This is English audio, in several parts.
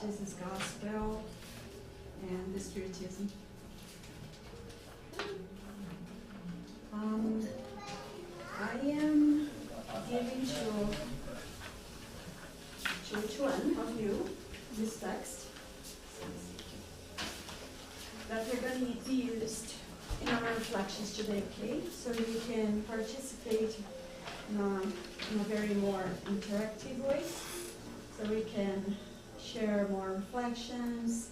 Jesus Gospel, and the Spiritism. I am giving to each one of you this text that we're going to be used in our reflections today, okay? So you can participate in a very more interactive way, so we can share more reflections,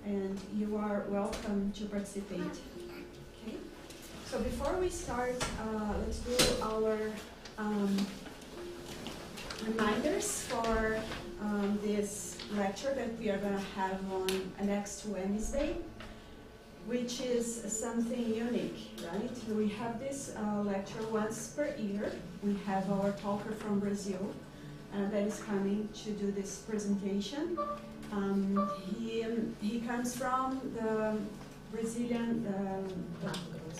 and you are welcome to participate. Okay? So before we start, let's do our reminders for this lecture that we are going to have on next Wednesday, which is something unique, right? We have this lecture once per year. We have our talker from Brazil that is coming to do this presentation. He comes from the Brazilian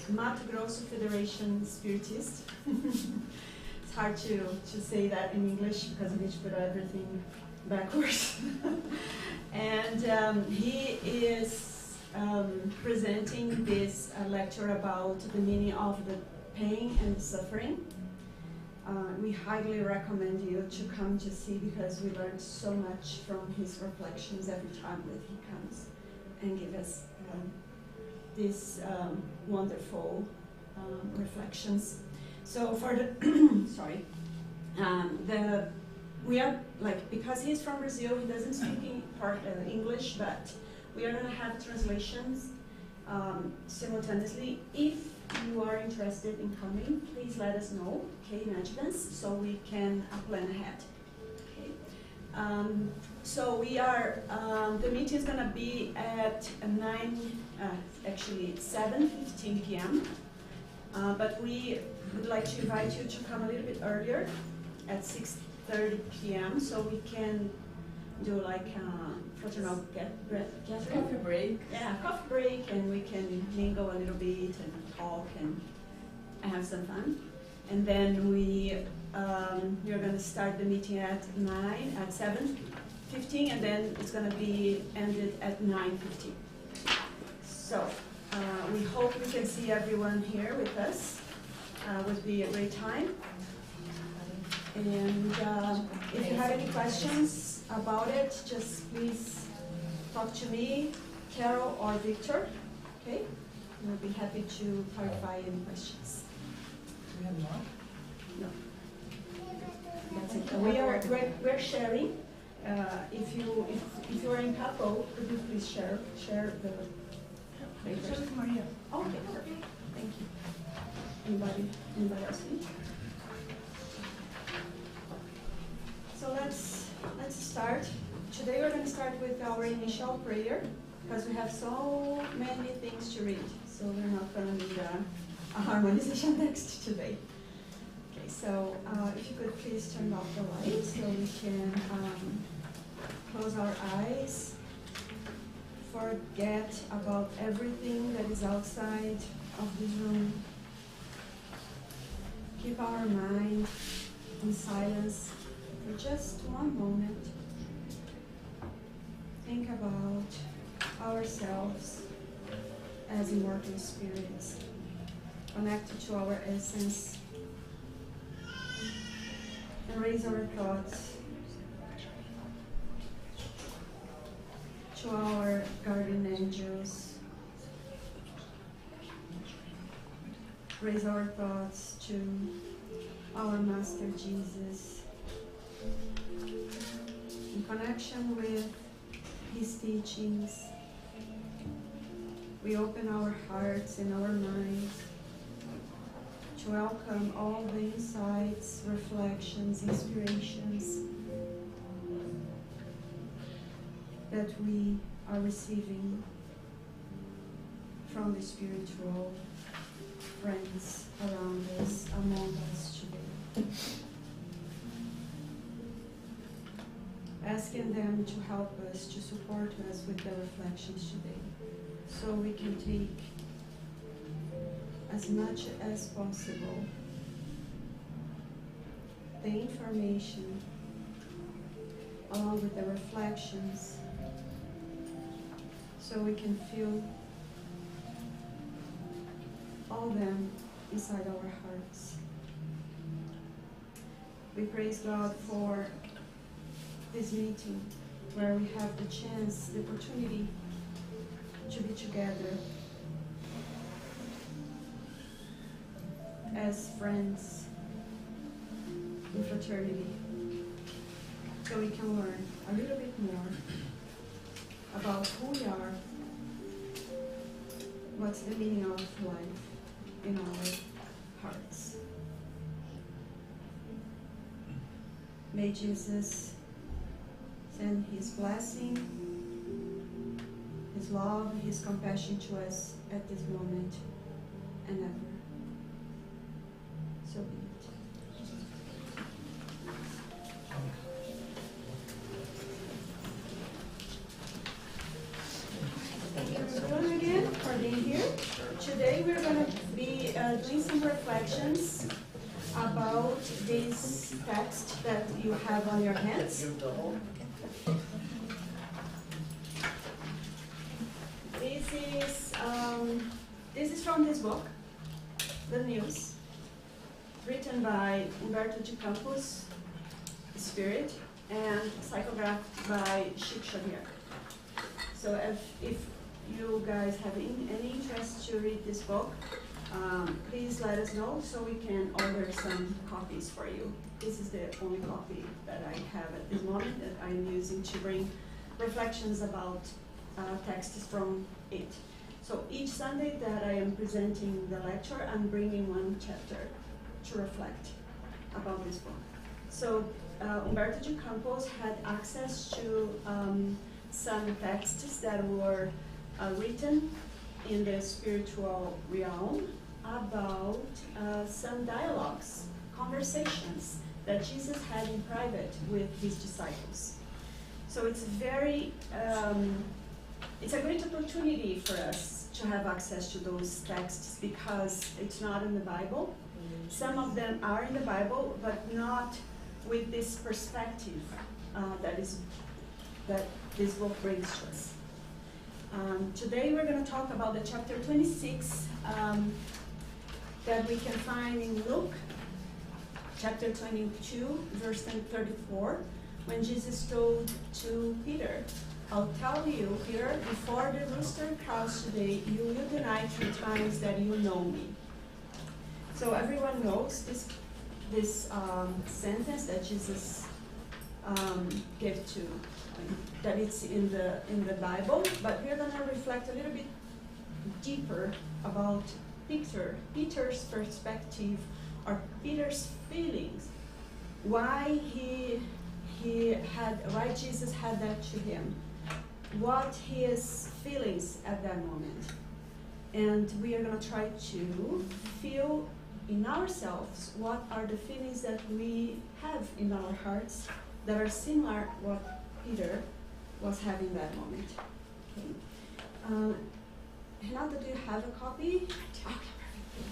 Mato Grosso Federation Spiritist. It's hard to say that in English because we need to put everything backwards. And he is presenting this lecture about the meaning of the pain and suffering. We highly recommend you to come to see, because we learned so much from his reflections every time that he comes and gives us these wonderful reflections. So for the sorry, we are because he's from Brazil, he doesn't speak English, but we are going to have translations simultaneously. If you are interested in coming, please let us know, okay, in advance, so we can plan ahead. Okay. So we are, the meeting is going to be at 7:15 p.m. But we would like to invite you to come a little bit earlier, at 6:30 p.m. so we can do like fraternal gathering. Coffee break. Yeah, coffee break, and we can mingle a little bit and talk and have some fun. And then we're going to start the meeting at 7:15, and then it's going to be ended at 9:15. So we hope we can see everyone here with us. Would be a great time. And if you have any questions about it, just please talk to me, Carol, or Victor. Okay? We'll be happy to clarify any questions. We have more? No. That's it. We're sharing. If you are in couple, could you please share the papers? Maria. Okay, perfect. Thank you. Anybody else? So let's start. Today we're going to start with our initial prayer, because we have so many things to read. So we're not going to need a harmonization text today. Okay, so if you could please turn off the light so we can close our eyes, forget about everything that is outside of this room. Keep our mind in silence for just one moment. Think about ourselves as immortal spirits, connected to our essence, and raise our thoughts to our guardian angels. Raise our thoughts to our Master Jesus, in connection with his teachings. We open our hearts and our minds to welcome all the insights, reflections, inspirations that we are receiving from the spiritual friends around us, among us today. Asking them to help us, to support us with the reflections today, so we can take as much as possible the information along with the reflections so we can feel all them inside our hearts. We praise God for this meeting where we have the chance, the opportunity to be together as friends in fraternity, so we can learn a little bit more about who we are, what's the meaning of life in our hearts. May Jesus send His blessing, His love, His compassion to us at this moment and ever. So be it. Thank you everyone again for being here. Today we're going to be doing some reflections about this text that you have on your hands. This is from this book, The News, written by Humberto de Campos, Spirit, and psychographed by Chico Xavier. So if you guys have any interest to read this book, please let us know so we can order some copies for you. This is the only copy that I have at this moment that I'm using to bring reflections about texts from it. So each Sunday that I am presenting the lecture, I'm bringing one chapter to reflect about this book. So Humberto de Campos had access to some texts that were written in the spiritual realm about some dialogues, conversations that Jesus had in private with his disciples. So it's it's a great opportunity for us to have access to those texts because it's not in the Bible. Some of them are in the Bible, but not with this perspective that this book brings to us. Today we're going to talk about the chapter 26 that we can find in Luke, chapter 22, verse 34, when Jesus told to Peter, "I'll tell you, Peter, before the rooster crows today, you will deny 3 times that you know me." So everyone knows this sentence that Jesus gave to, that it's in the Bible, but we're going to reflect a little bit deeper about Peter's perspective or Peter's feelings, why Jesus had that to him, what his feelings at that moment, and we are going to try to feel in ourselves what are the feelings that we have in our hearts that are similar to what Peter was having that moment. Okay. Renata, do you have a copy? Okay, perfect.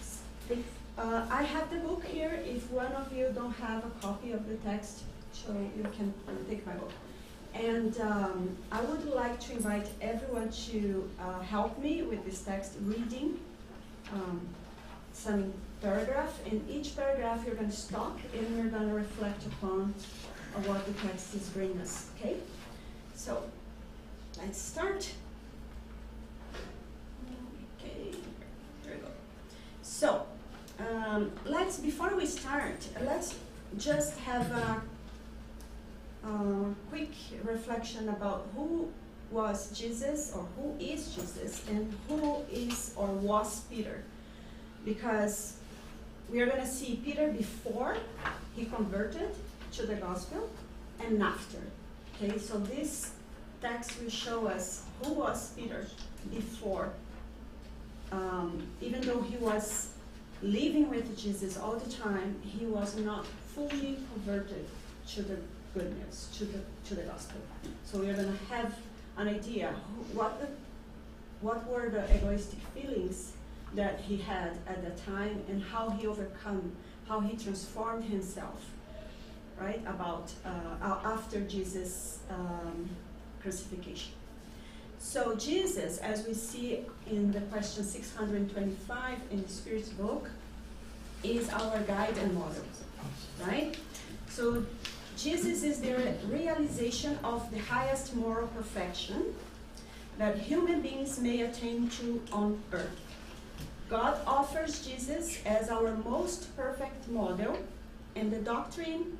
Thanks. I have the book here. If one of you don't have a copy of the text, so you can take my book. And I would like to invite everyone to help me with this text, reading some paragraph. In each paragraph, you're going to stop and we're going to reflect upon what the text is bringing us. Okay? So let's start. Okay, there we go. So before we start, let's just have a quick reflection about who was Jesus, or who is Jesus, and who is or was Peter. Because we are going to see Peter before he converted to the gospel and after. Okay, so this text will show us who was Peter before. Even though he was living with Jesus all the time, he was not fully converted to the good news, to the gospel. So we are going to have an idea what were the egoistic feelings that he had at that time, and how he overcome, how he transformed himself, right, about after Jesus' crucifixion. So Jesus, as we see in the question 625 in the Spirit's book, is our guide and model, right? So Jesus is the realization of the highest moral perfection that human beings may attain to on earth. God offers Jesus as our most perfect model, and the doctrine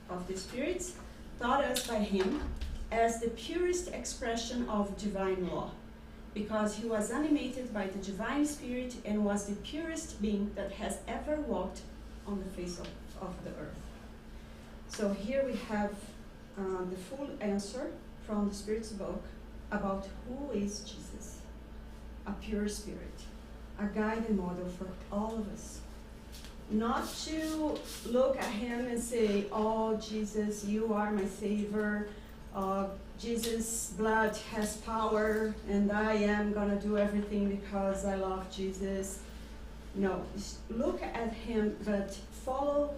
of the spirits taught us by him as the purest expression of divine law, because he was animated by the divine spirit and was the purest being that has ever walked on the face of the earth. So here we have the full answer from the Spirit's book about who is Jesus, a pure spirit, a guide and model for all of us. Not to look at him and say, oh, Jesus, you are my savior. Jesus' blood has power, and I am going to do everything because I love Jesus. No, look at him, but follow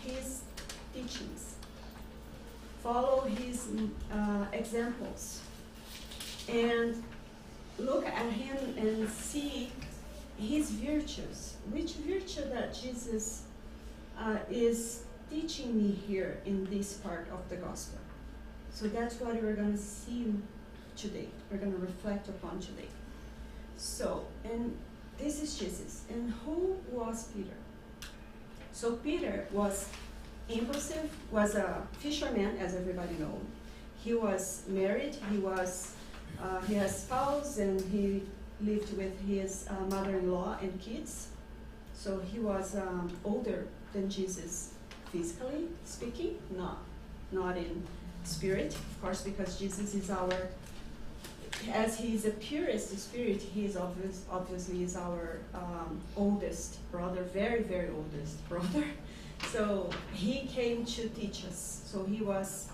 his teachings. Follow his examples. And look at him and see his virtues. Which virtue that Jesus is teaching me here in this part of the gospel. So that's what we're going to see today. We're going to reflect upon today. So, and this is Jesus. And who was Peter? So Peter was impulsive, was a fisherman, as everybody knows. He was married, he has spouse, and he lived with his mother-in-law and kids. So he was older than Jesus physically speaking, not in spirit, of course, because Jesus is as he is the purest spirit, he is obviously is our oldest brother, very, very oldest brother. So he came to teach us. So he was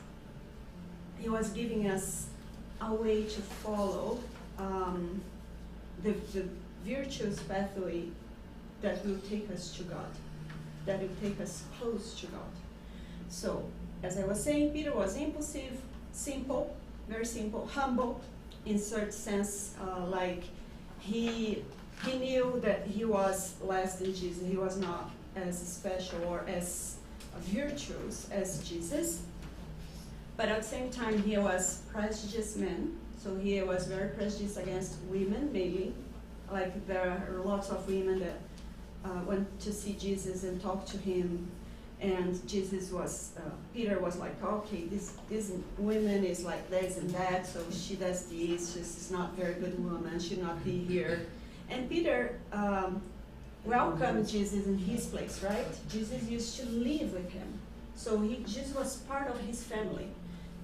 giving us a way to follow the virtuous pathway that will take us to God, that will take us close to God. So, as I was saying, Peter was impulsive, simple, very simple, humble, in certain sense, like he knew that he was less than Jesus. He was not as special or as virtuous as Jesus. But at the same time, he was prejudiced man. So he was very prejudiced against women, mainly. Like there are lots of women that went to see Jesus and talk to him. And Peter was like, okay, this woman is like this and that, so she does this, she's not a very good woman, should not be here. And Peter welcomed Jesus in his place, right? Jesus used to live with him. So Jesus was part of his family.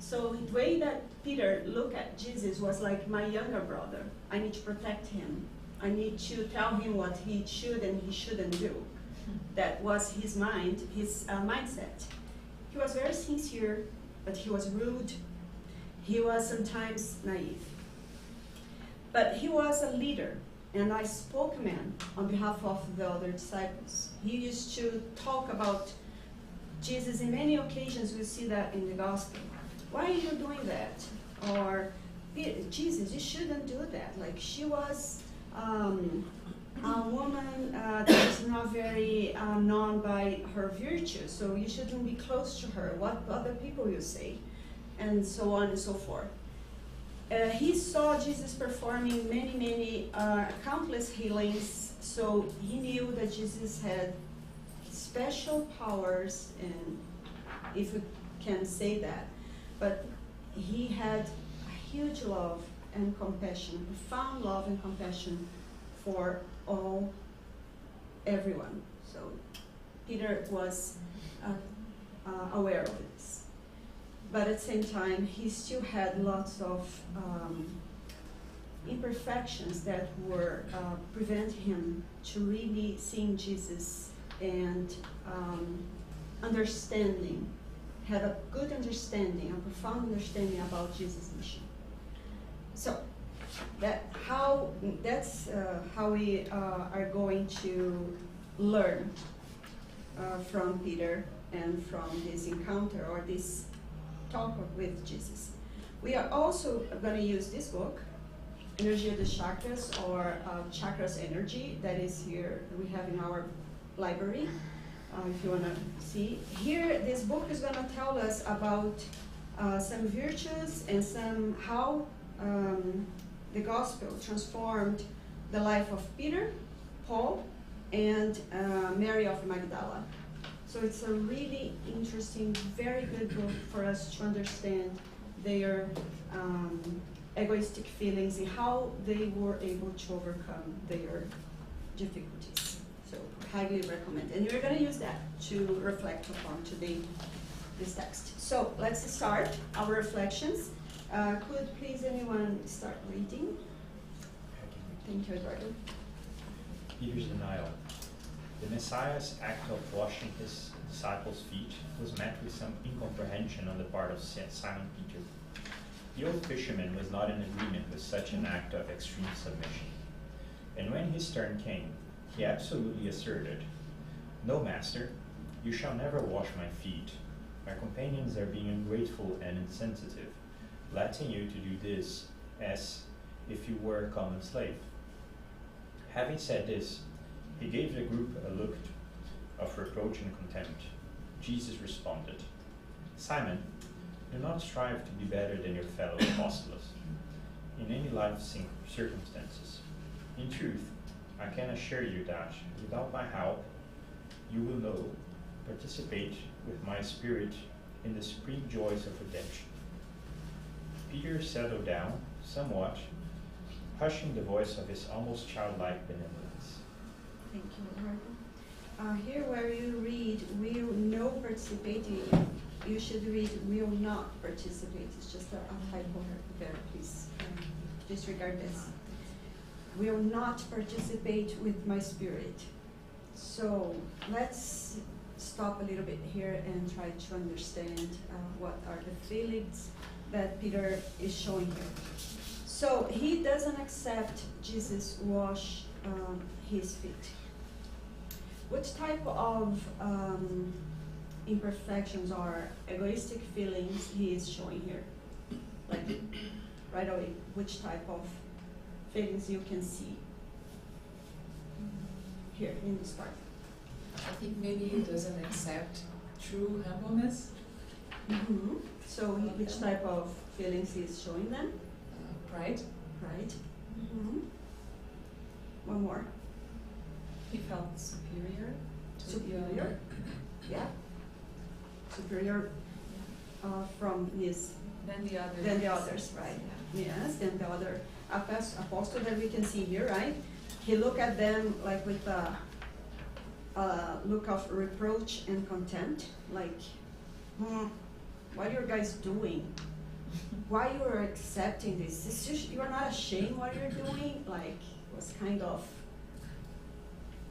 So the way that Peter looked at Jesus was like my younger brother. I need to protect him. I need to tell him what he should and he shouldn't do. That was his mindset. He was very sincere, but he was rude. He was sometimes naive. But he was a leader, and a spokesman on behalf of the other disciples. He used to talk about Jesus in many occasions. We see that in the gospel. Why are you doing that? Or, Jesus, you shouldn't do that. Like, she was a woman that's not very known by her virtue, so you shouldn't be close to her. What other people will say, and so on and so forth. He saw Jesus performing many countless healings, so he knew that Jesus had special powers, and if we can say that, but he had a huge love and compassion, profound love and compassion for everyone. So Peter was aware of this. But at the same time, he still had lots of imperfections that were prevent him to really seeing Jesus and understanding, have a good understanding, a profound understanding about Jesus' mission. So that's how we are going to learn from Peter and from this encounter or this talk with Jesus. We are also going to use this book, energy of the chakras, or chakras energy that is here, we have in our library, if you want to see. Here, this book is going to tell us about some virtues and some how the gospel transformed the life of Peter, Paul, and Mary of Magdala. So it's a really interesting, very good book for us to understand their egoistic feelings and how they were able to overcome their difficulties. So highly recommend. And we're going to use that to reflect upon today this text. So let's start our reflections. Could please anyone start reading? Thank you, Eduardo. Peter's denial. The Messiah's act of washing his disciples' feet was met with some incomprehension on the part of Simon Peter. The old fisherman was not in agreement with such an act of extreme submission. And when his turn came, he absolutely asserted, "No, master, you shall never wash my feet. My companions are being ungrateful and insensitive, letting you to do this as if you were a common slave." Having said this, he gave the group a look of reproach and contempt. Jesus responded, "Simon, do not strive to be better than your fellow apostles in any life circumstances. In truth, I can assure you that, without my help, you will participate with my Spirit in the supreme joys of redemption." Peter settled down somewhat, hushing the voice of his almost childlike benevolence. Thank you, Eduardo. Here where you read will no participating, you should read will not participate. It's just a typo there, please. Disregard this. Will not participate with my Spirit. So let's stop a little bit here and try to understand what are the feelings that Peter is showing here. So he doesn't accept Jesus wash his feet. What type of imperfections or egoistic feelings he is showing here? Like right away, which type of feelings you can see here in this part? I think maybe he doesn't accept true humbleness. Mm-hmm. So which type of feelings he is showing them? Pride. Pride. Mm-hmm. One more. He felt superior. Superior. Yeah. Superior from his. Than the others. Than the others, right? Yeah. Yes. Then the other apostle that we can see here, right? He looked at them like with a look of reproach and contempt, like, what are you guys doing? Why you are accepting this? You are not ashamed what you're doing? Like, was kind of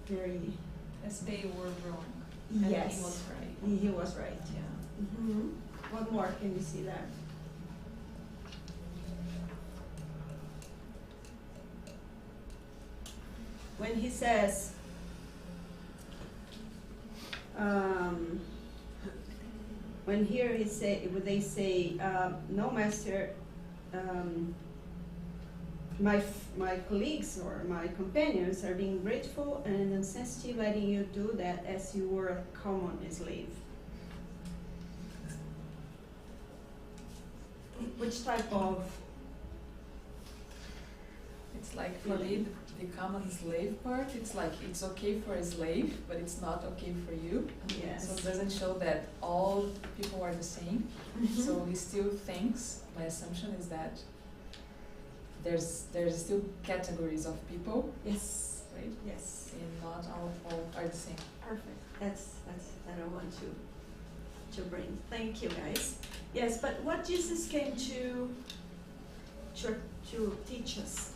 very. As they were wrong. Yes. And he was right. He was right. Yeah. Mm-hmm. What more can you see there? When he says, when here he say, would they say, "No, master, my colleagues or my companions are being grateful and insensitive, letting you do that as you were a common slave." Which type of? It's like for me, the common slave part, it's like it's okay for a slave, but it's not okay for you. Yes. So it doesn't show that all people are the same. Mm-hmm. So he still thinks, my assumption is that there's still categories of people. Yes. Right? Yes. And not all are the same. Perfect. That's that I want to bring. Thank you, guys. Yes, but what Jesus came to teach us?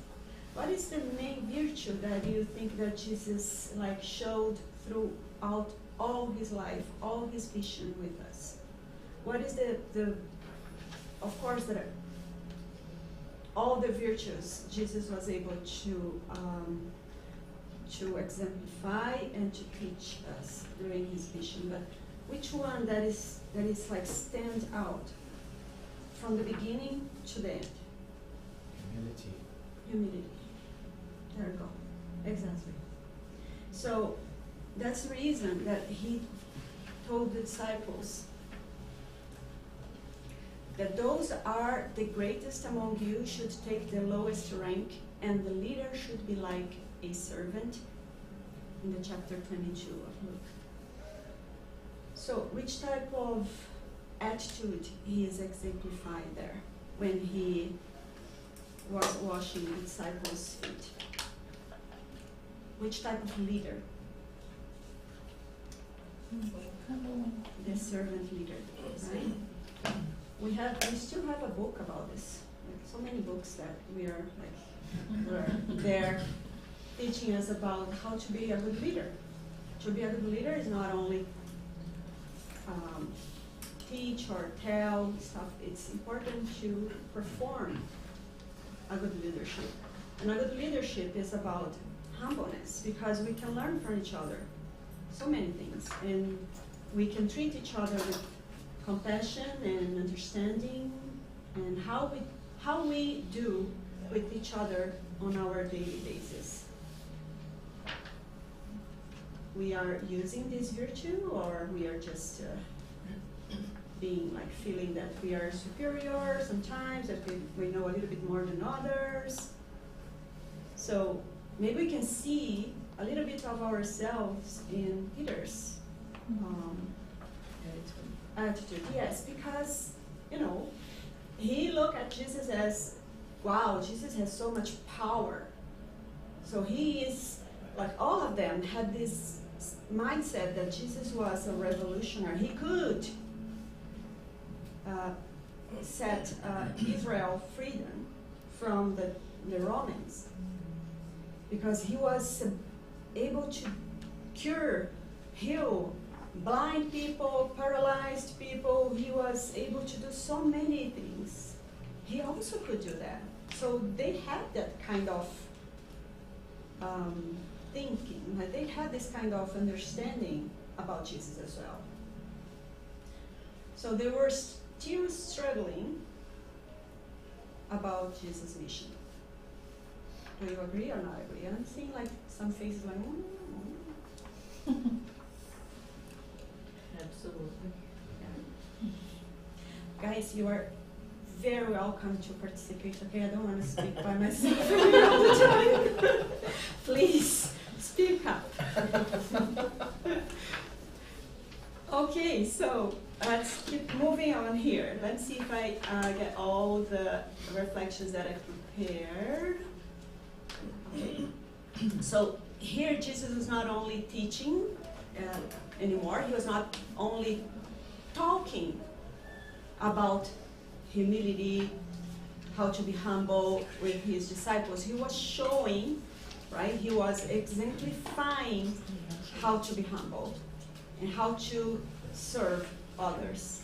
What is the main virtue that you think that Jesus showed throughout all his life, all his vision with us? What is the of course that all the virtues Jesus was able to exemplify and to teach us during his vision, but which one that is stand out from the beginning to the end? Humility. Humility. There you go. Exactly. So that's the reason that he told the disciples that those are the greatest among you should take the lowest rank, and the leader should be like a servant, in the chapter 22 of Luke. So which type of attitude he is exemplified there when he was washing the disciples' feet? Which type of leader? The servant leader, right? We still have a book about this. Like so many books that we're there teaching us about how to be a good leader. To be a good leader is not only teach or tell stuff. It's important to perform a good leadership. And a good leadership is about humbleness, because we can learn from each other so many things, and we can treat each other with compassion and understanding, and how we do with each other on our daily basis. We are using this virtue, or we are just being like feeling that we are superior sometimes, that we know a little bit more than others. So maybe we can see a little bit of ourselves in Peter's attitude. Yes, because, he looked at Jesus as, wow, Jesus has so much power. So he is, like all of them, had this mindset that Jesus was a revolutionary. He could set Israel freedom from the Romans, because he was able to heal blind people, paralyzed people. He was able to do so many things. He also could do that. So they had that kind of thinking. They had this kind of understanding about Jesus as well. So they were still struggling about Jesus' mission. Do you agree or not agree? I'm seeing like some faces like, Absolutely. Yeah. Guys, you are very welcome to participate, okay? I don't want to speak by myself all the time. Please, speak up. Okay, so let's keep moving on here. Let's see if I get all the reflections that I prepared. Okay. So here Jesus is not only teaching anymore. He was not only talking about humility, how to be humble with his disciples. He was showing, right? He was exemplifying how to be humble and how to serve others.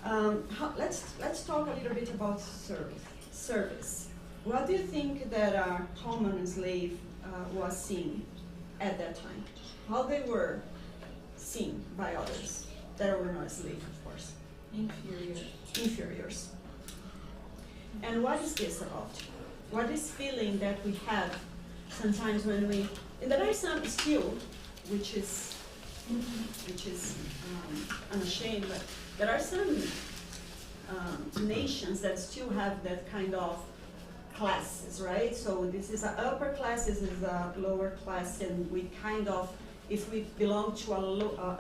Let's talk a little bit about service. What do you think that a common slave was seen at that time? How they were seen by others that were not slaves, of course? Inferiors. And what is this about? What is feeling that we have sometimes when we, and there are some still, which is unashamed, but there are some nations that still have that kind of classes, right? So this is an upper class, this is a lower class, and we kind of, if we belong to a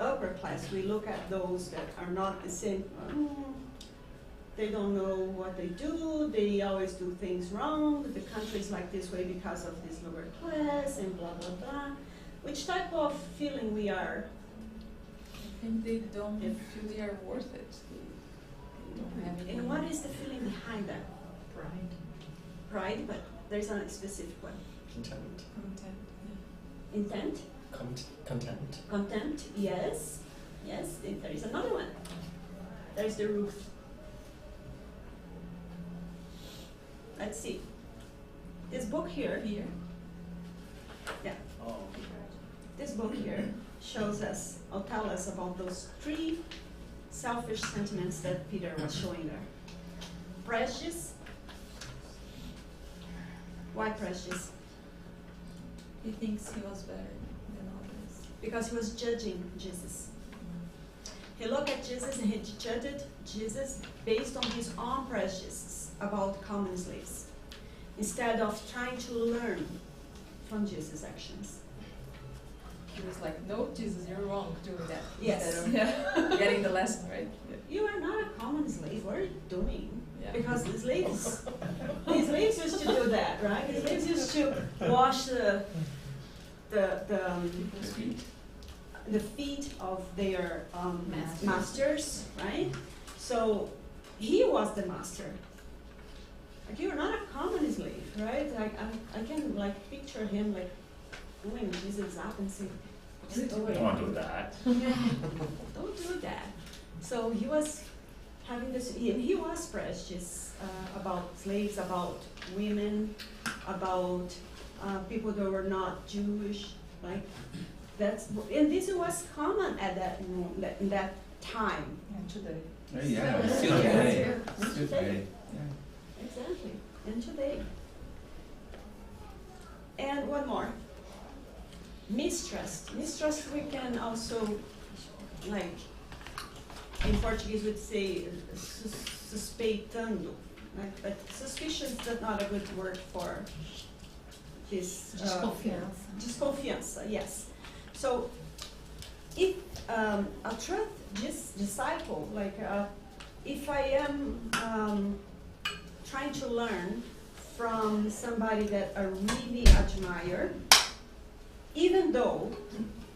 upper class, we look at those that are not the same. They don't know what they do, they always do things wrong, the country is like this way because of this lower class, and blah, blah, blah. Which type of feeling we are? I think they don't feel they are worth it. They don't have it. And what is the feeling behind that? Pride, but there's a specific one. Contempt. Intent? Contempt. Contempt, yes. Yes, there is another one. There's the roof. Let's see. This book here. Yeah. Oh. This book here shows us, or tell us about those 3 selfish sentiments that Peter was showing there. Prejudice, Why prejudice? He thinks he was better than others. Because he was judging Jesus. He looked at Jesus and he judged Jesus based on his own prejudices about common slaves, instead of trying to learn from Jesus' actions. He was like, no, Jesus, you're wrong doing that. Yes. Instead of getting the lesson, right? You are not a common slave. What are you doing? Yeah. Because the slaves used to do that, right? The slaves used to wash the People's feet. the feet of their Masters. masters, right? So he was the master. Like, you're not a common slave, right? Like I can like picture him like pulling Jesus up and saying, "Just do it. Don't do that. Don't do that." So he was having this. He was prejudiced about slaves, about women, about people that were not Jewish. Like and this was common at in that time. And today. Yeah, So- still today. Yeah. Still today. Exactly, and today. And one more. Mistrust. Mistrust we can also, like, in Portuguese we'd say suspeitando. Right? But suspicion is not a good word for this. Desconfiança. Desconfiança, yes. So, if a truth disciple, like if I am trying to learn from somebody that I really admire, even though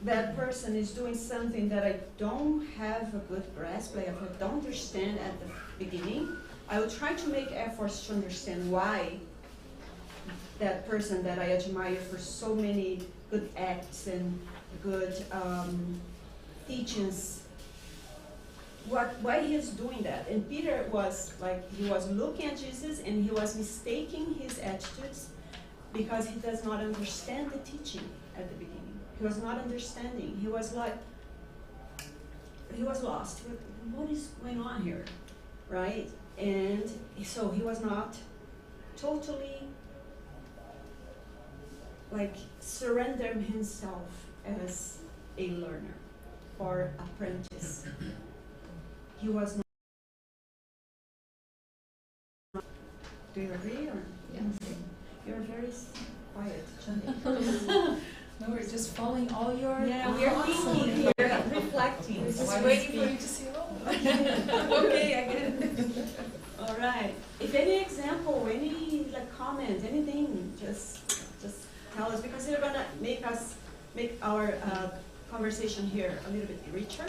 that person is doing something that I don't have a good grasp, like if I don't understand at the beginning, I will try to make efforts to understand why that person that I admire for so many good acts and good teachings, why he is doing that. And Peter was like, he was looking at Jesus and he was mistaking his attitudes because he does not understand the teaching at the beginning. He was not understanding. He was like, he was lost. What is going on here, right? And so he was not totally like surrender himself as a learner or apprentice. He was not. Do you agree or? Yes. You're very quiet, Jenny. No, we're just following all your Yeah, we are thinking here, reflecting. We're just Why waiting we for you speak. to say, oh, okay, I get it. All right. If any example, any like comment, anything, just tell us, because you're gonna make our conversation here a little bit richer.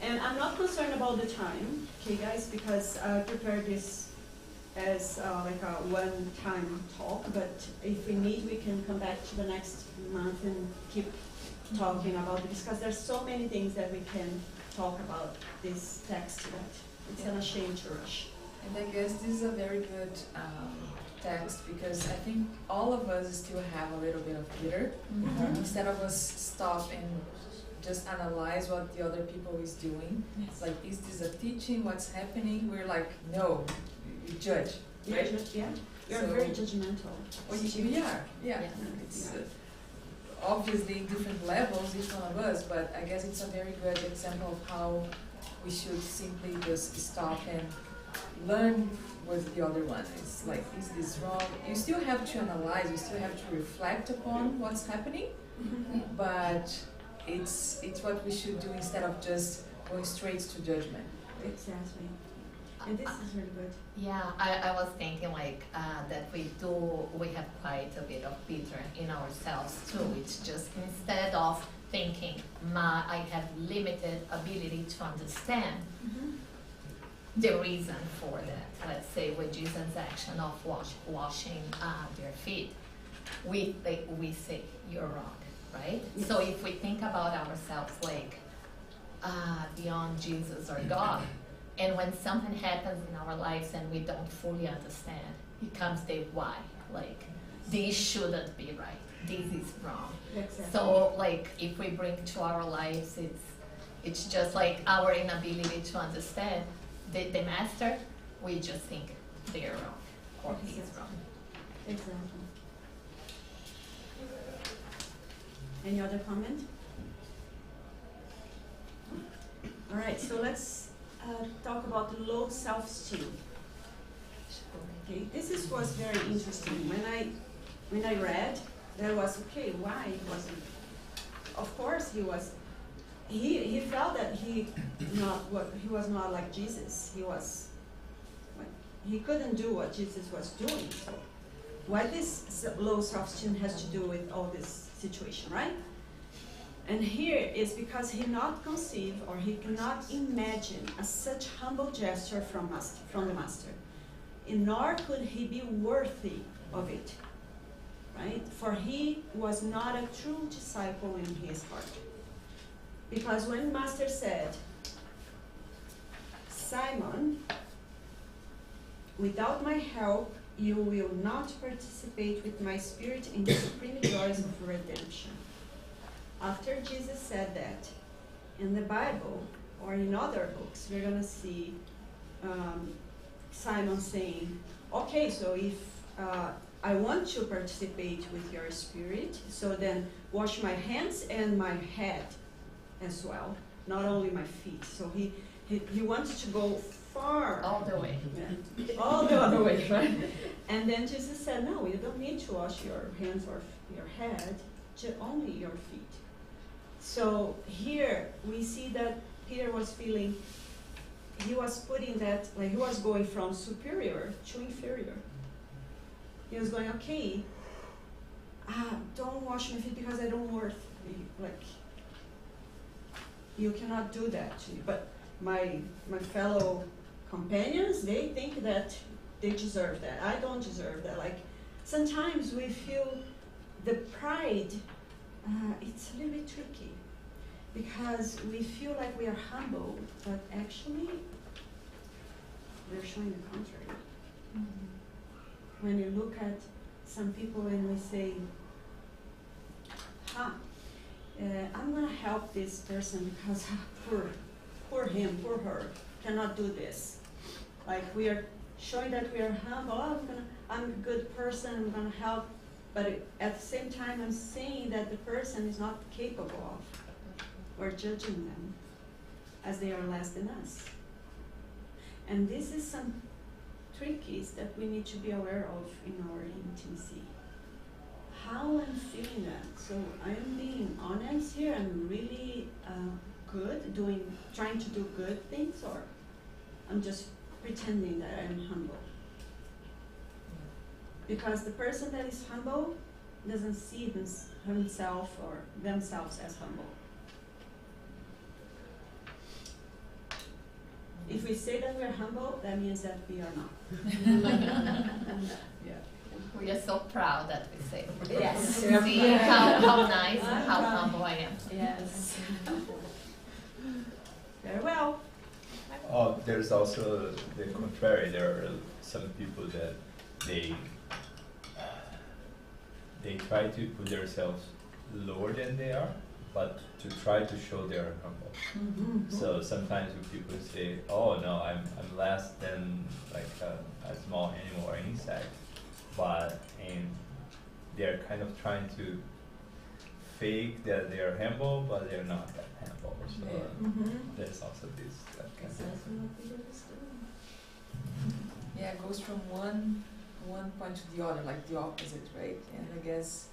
And I'm not concerned about the time, okay, guys, because I prepared this as like a one-time talk. But if we need, we can come back to the next month and keep talking about it, because there's so many things that we can talk about this text that it's an shame to rush. And I guess this is a very good text, because I think all of us still have a little bit of Peter. Mhm. Instead of us stop and just analyze what the other people is doing, Yes. like, is this a teaching, what's happening? We're like, no, we judge, right? Yeah. You're So- very judgmental. Well, we are, yeah. Yeah. It's obviously different levels, each one of us, but I guess it's a very good example of how we should simply just stop and learn with the other one. It's like, is this wrong? You still have to analyze, you still have to reflect upon what's happening, but it's what we should do instead of just going straight to judgment. Exactly. And this is really good. Yeah, I was thinking like that we have quite a bit of Peter in ourselves too. It's just instead of thinking I have limited ability to understand the reason for that. Let's say with Jesus' action of washing their feet, we say you're wrong, right? Yes. So if we think about ourselves like beyond Jesus or God, and when something happens in our lives and we don't fully understand, it comes the why. Like, this shouldn't be right. This is wrong. Exactly. So, like, if we bring to our lives, it's just like our inability to understand the master. We just think they're wrong or he's wrong. Exactly. Any other comment? All right, so let's talk about low self-esteem. Okay, was very interesting. When I read, there was okay. Why he wasn't? Of course, he was. He felt that he was not like Jesus. He couldn't do what Jesus was doing. So, what this low self-esteem has to do with all this situation, right? And here is because he not conceive or he cannot imagine such humble gesture from the master, and nor could he be worthy of it, right? For he was not a true disciple in his heart. Because when master said, Simon, without my help, you will not participate with my spirit in the supreme joys of redemption. After Jesus said that, in the Bible or in other books, we're going to see Simon saying, okay, so if I want to participate with your spirit, so then wash my hands and my head as well, not only my feet. So he wanted to go far. All the way. Yeah, all the other way, right? And then Jesus said, no, you don't need to wash your hands or your head, only your feet. So here we see that Peter was feeling, he was putting that, like he was going from superior to inferior. He was going, okay, don't wash my feet because I don't worth, like, you cannot do that to me. But my fellow companions, they think that they deserve that. I don't deserve that. Like, sometimes we feel the pride, it's a little bit tricky because we feel like we are humble, but actually we're showing the contrary. Mm-hmm. When you look at some people and we say, I'm going to help this person because poor him, poor her, cannot do this. Like we are showing that we are humble, I'm a good person, I'm going to help, but at the same time I'm saying that the person is not capable of. We're judging them as they are less than us. And this is some trickies that we need to be aware of in our intimacy. How I'm feeling that. So I'm being honest here, I'm really good, trying to do good things, or I'm just pretending that I'm humble. Because the person that is humble doesn't see himself or themselves as humble. If we say that we're humble, that means that we are not. Yeah. We are so proud that we say, Yes. see how nice and how humble I am. Yes. Very well. There's also the contrary. There are some people that they try to put themselves lower than they are, but to try to show they are humble. Mm-hmm. So sometimes when people say, "Oh no, I'm less than like a small animal or insect," but they're kind of trying to fake that they are humble, but they're not that humble. So there's also this. Yeah, it goes from one point to the other, like the opposite, right? And I guess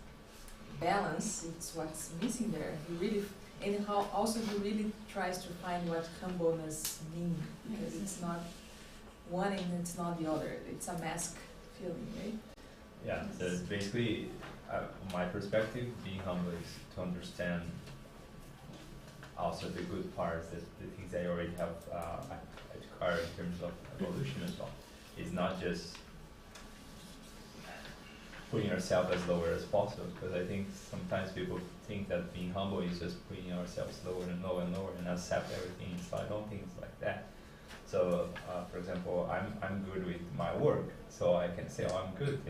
balance, it's what's missing there. He really tries to find what humbleness means, because it's not one and it's not the other. It's a mask feeling, right? Yeah, so it's basically, from my perspective, being humble is to understand also the good parts, the things that you already have acquired in terms of evolution as well. It's not just putting ourselves as lower as possible, because I think sometimes people think that being humble is just putting ourselves lower and lower and lower and accept everything. So I don't think it's like that. So, for example, I'm good with my work, so I can say, oh, I'm good,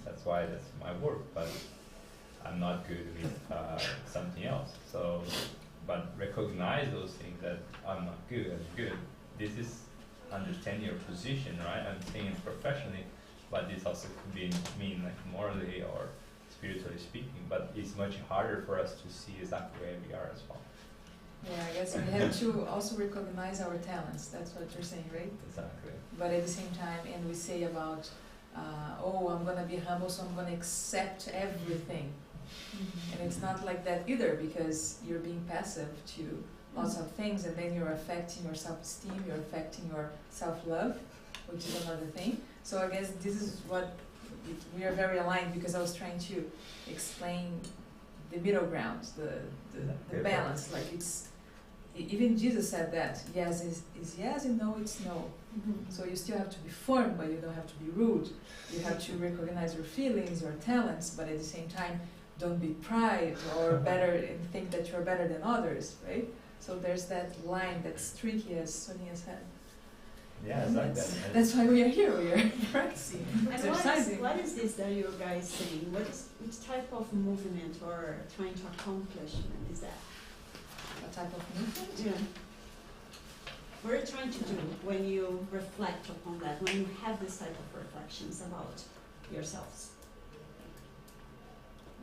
that's why that's my work, but I'm not good with something else. So, but recognize those things that I'm not good, I'm good. This is understanding your position, right? I'm saying it professionally, but this also could mean like morally or spiritually speaking, but it's much harder for us to see exactly where we are as well. Yeah, I guess we have to also recognize our talents. That's what you're saying, right? Exactly. But at the same time, and we say about, oh, I'm gonna be humble, so I'm gonna accept everything. And it's not like that either, because you're being passive to lots of things, and then you're affecting your self-esteem, you're affecting your self-love, which is another thing. So I guess this is what we are very aligned, because I was trying to explain the middle ground, the balance. Like it's, even Jesus said that yes is yes and no it's no. So you still have to be firm, but you don't have to be rude. You have to recognize your feelings, your talents, but at the same time, don't be pride or better and think that you're better than others, right? So there's that line that's tricky, as Sonia said. Yeah, it's like that. That's why we are here. We are practicing, And exercising. what is this that you guys saying? Which type of movement or trying to accomplishment is that? What type of movement? Yeah. What are you trying to do when you reflect upon that, when you have this type of reflections about yourselves?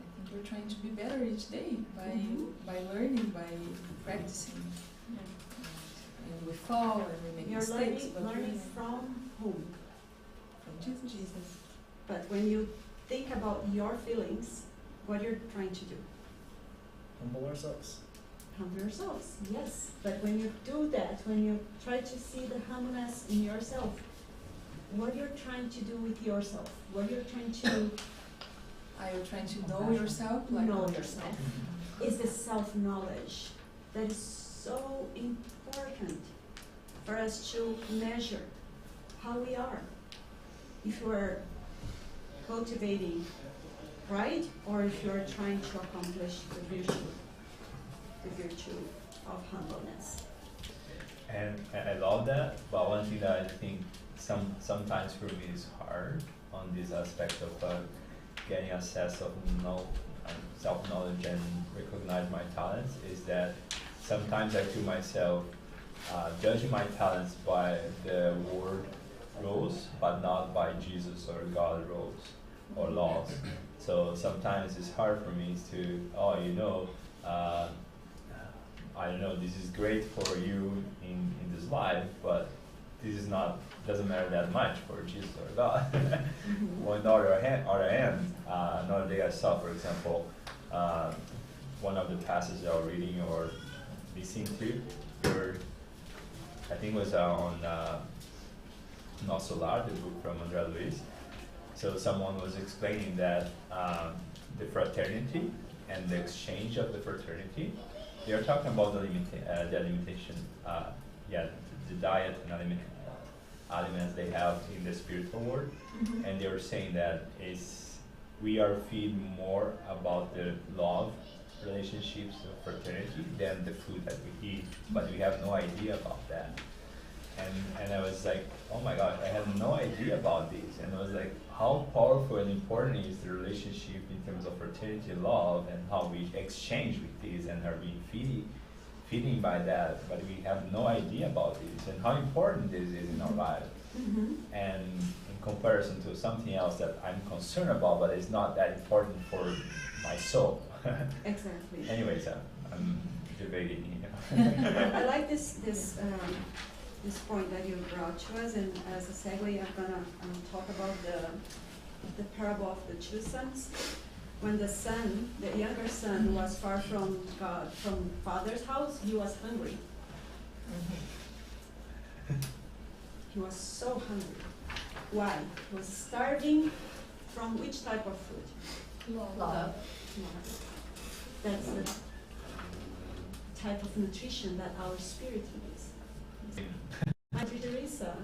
I think we're trying to be better each day by learning, by practicing. And we fall and we make You're mistakes. learning from whom? From Jesus. But when you think about your feelings, what you're trying to do? Humble ourselves. Humble yourselves, yes. But when you do that, when you try to see the humbleness in yourself, what you're trying to do with yourself? What you're trying to Are you trying to know yourself? Like know yourself? Is the self-knowledge that is so important for us to measure how we are. If you are cultivating pride, or if you are trying to accomplish the virtue of humbleness. And I love that, but one thing that I think sometimes for me is hard on this aspect of getting a sense of self-knowledge and recognize my talents is that sometimes I feel myself judging my talents by the word rules, but not by Jesus or God rules or laws. So sometimes it's hard for me to, I don't know, this is great for you in this life, but this is not, doesn't matter that much for Jesus or God. On the other hand, another day I saw, for example, one of the passages I was reading or listening to, I think it was on Not So Large, the book from Andrea Luiz. So someone was explaining that the fraternity and the exchange of the fraternity, they are talking about the limitation, the diet and aliments they have in the spiritual world, and they were saying that we are feeding more about the love relationships of fraternity than the food that we eat, but we have no idea about that. And I was like, oh my gosh, I had no idea about this. And I was like, how powerful and important is the relationship in terms of fraternity love, and how we exchange with this and are being feeding by that, but we have no idea about this and how important this is in our life. And in comparison to something else that I'm concerned about, but it's not that important for my soul. Exactly. Anyways, I'm debating here. I like this point that you brought to us, and as a segue, I'm gonna talk about the parable of the two sons. When the younger son, was far from God, from father's house, he was hungry. He was so hungry. Why? He was starving from which type of food? Love. That's the type of nutrition that our spirit needs. Madre Teresa,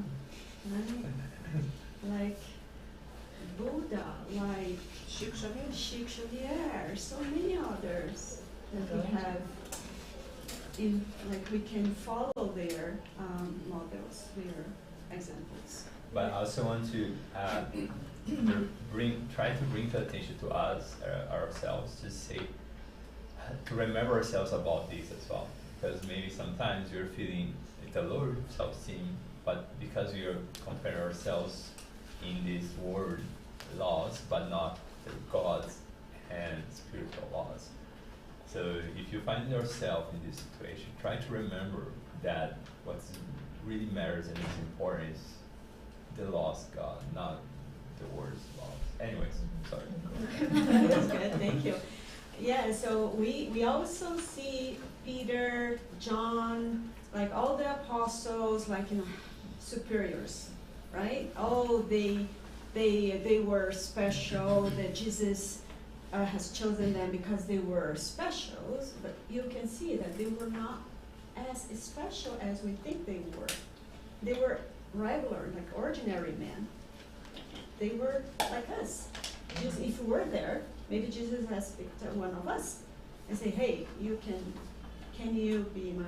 like Buddha, like Chico Xavier, so many others that we have we can follow their models, their examples. But I also want to try to bring to attention to us, ourselves, to remember ourselves about this as well. Because maybe sometimes you're feeling a lower self-esteem, but because we are comparing ourselves in this world laws, but not the God's and spiritual laws. So if you find yourself in this situation, try to remember that what really matters and is important is the laws of God, not the world's laws. Anyways, sorry. That's good, thank you. Yeah, so we also see Peter, John, like all the apostles, like, you know, superiors, right? Oh, they were special, that Jesus has chosen them because they were specials, but you can see that they were not as special as we think they were. They were regular, like ordinary men. They were like us. Just if we were there, maybe Jesus has picked one of us and say, hey, can you be my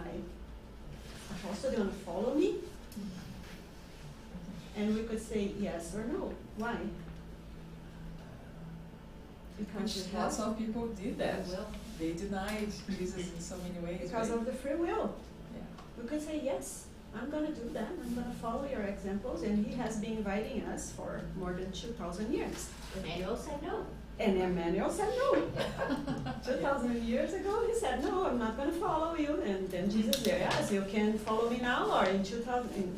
apostle? Do you want to follow me? And we could say yes or no. Why? Because Which lots of people did that. They denied Jesus in so many ways. because right? of the free will. Yeah. We could say, yes, I'm going to do that. I'm going to follow your examples. And he has been inviting us for more than 2,000 years. Emmanuel said no. And Emmanuel said no. 2,000 years ago, he said, no, I'm not going to follow you. And then Jesus said, yes, you can follow me now or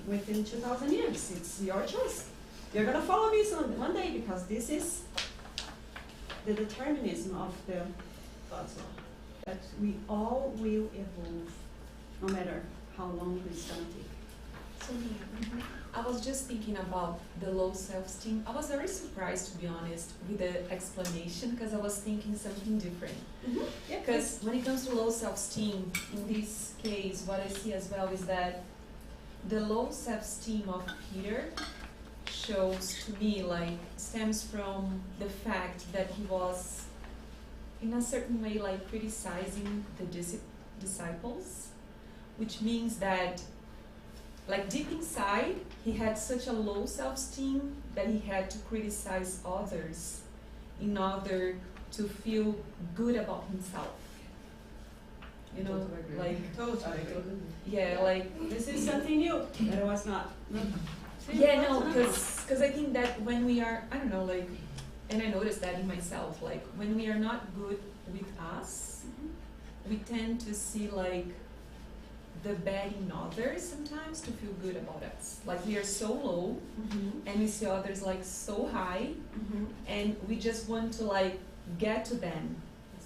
within 2,000 years. It's your choice. You're going to follow me soon, one day, because this is the determinism of the God's law. That we all will evolve, no matter how long it's going to take. Sonia, I was just thinking about the low self-esteem. I was very surprised, to be honest, with the explanation, because I was thinking something different. Yeah, Because when it comes to low self-esteem, in this case, what I see as well is that the low self-esteem of Peter shows to me, like, stems from the fact that he was, in a certain way, like, criticizing the disciples, which means that, like, deep inside, he had such a low self-esteem that he had to criticize others in order to feel good about himself. You know, Totally agree. like, totally. yeah, like, This is something new that it was not. yeah, no, because I think that when we are, I don't know, like, and I noticed that in myself, like, when we are not good with us, we tend to see, like, the bad in others sometimes to feel good about us. Like, we are so low, and we see others, like, so high, and we just want to, like, get to them.